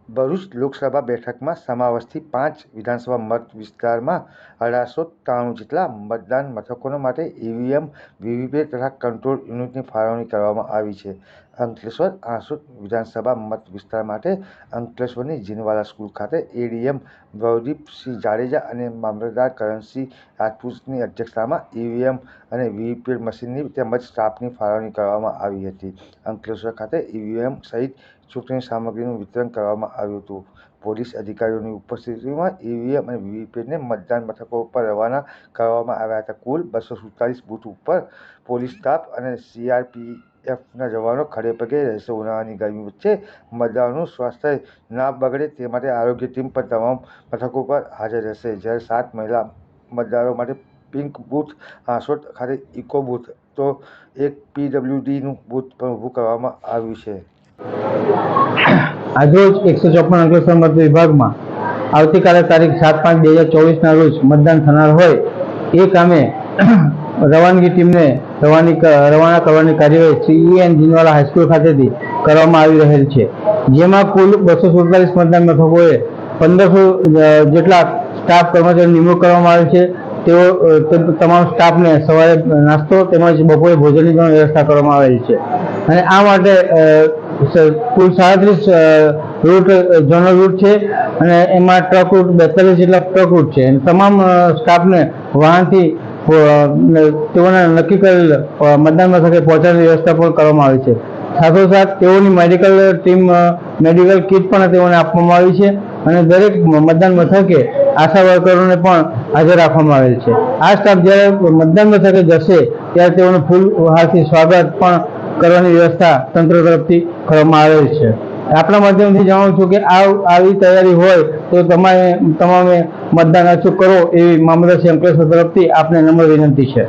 ભરૂચ લોકસભા બેઠકમાં સમાવેશથી 5 વિધાનસભા મત વિસ્તારમાં 1893 જેટલા મતદાન મથકો માટે ઈવીએમ, વીવીપેટ તથા કંટ્રોલ યુનિટની ફાળવણી કરવામાં આવી છે. અંકલેશ્વર આસોદ વિધાનસભા મત વિસ્તાર માટે અંકલેશ્વરની જીનવાલા સ્કૂલ ખાતે એડીએમ ભવદીપસિંહ જાડેજા અને મામલતદાર કરણસિંહ રાજપૂતની અધ્યક્ષતામાં ઈવીએમ અને વીવીપેટ મશીનની તેમજ સ્ટાફની ફાળવણી કરવામાં આવી હતી. અંકલેશ્વર ખાતે ઈવીએમ સહિત ચૂંટણી સામગ્રીનું વિતરણ કરવામાં આવ્યું હતું. પોલીસ અધિકારીઓની ઉપસ્થિતિમાં ઈવીએમ અને વીવીપેટને મતદાન મથકો પર રવાના કરવામાં આવ્યા હતા. કુલ 247 બૂથ ઉપર પોલીસ સ્ટાફ અને સીઆરપીએફના જવાનો ખડેપગે રહેશે. ઉનાળાની ગરમી વચ્ચે મતદારોનું સ્વાસ્થ્ય ના બગડે તે માટે આરોગ્ય ટીમ પણ તમામ મથકો પર હાજર રહેશે. જ્યારે 7 મહિલા મતદારો માટે પિંક બૂથ, આસોદ ખાતે ઇકો બૂથ તો એક પીડબ્લ્યુડીનું બૂથ પણ ઊભું કરવામાં આવ્યું છે. આજરોજ 154 અંકલેશ્વર મત વિભાગમાં આવતીકાલે તારીખ 7/5/2024 ના રોજ મતદાન થનાર હોય એ કામે રવાનગી ટીમને રવાના કરવાની કાર્યવાહી સીઈએન જીનવાલા હાઈસ્કૂલ ખાતેથી કરવામાં આવી રહેલ છે. જેમાં કુલ 247 મતદાન મથકોએ 1500 જેટલા સ્ટાફ કર્મચારીઓ નિમણૂક કરવામાં આવેલ છે. તેઓ તમામ સ્ટાફને સવારે નાસ્તો તેમજ બપોરે ભોજનની પણ વ્યવસ્થા કરવામાં આવેલ છે. અને આ માટે કુલ 37 રૂટ જનરલ રૂટ છે અને એમાં ટ્રક રૂટ 42 જેટલા ટ્રક રૂટ છે. તમામ સ્ટાફને વાહનથી તેઓને નક્કી કરેલ મતદાન મથકે પહોંચવાની વ્યવસ્થા પણ કરવામાં આવી છે. સાથોસાથ તેઓની મેડિકલ કીટ પણ તેઓને આપવામાં આવી છે અને દરેક મતદાન મથકે આશા વર્કરોને પણ હાજર રાખવામાં આવેલ છે. આ સ્ટાફ જ્યારે મતદાન મથકે જશે ત્યારે તેઓનું ફૂલ હારથી સ્વાગત પણ કરવાની વ્યવસ્થા તંત્ર તરફથી કરવામાં આવેલ છે. આપણા માધ્યમથી જણાવું છું કે આવી તૈયારી હોય તો તમામે મતદાન અચૂક કરો એવી મામલતદાર અંકલેશ્વર તરફથી આપને નમ્ર વિનંતી છે.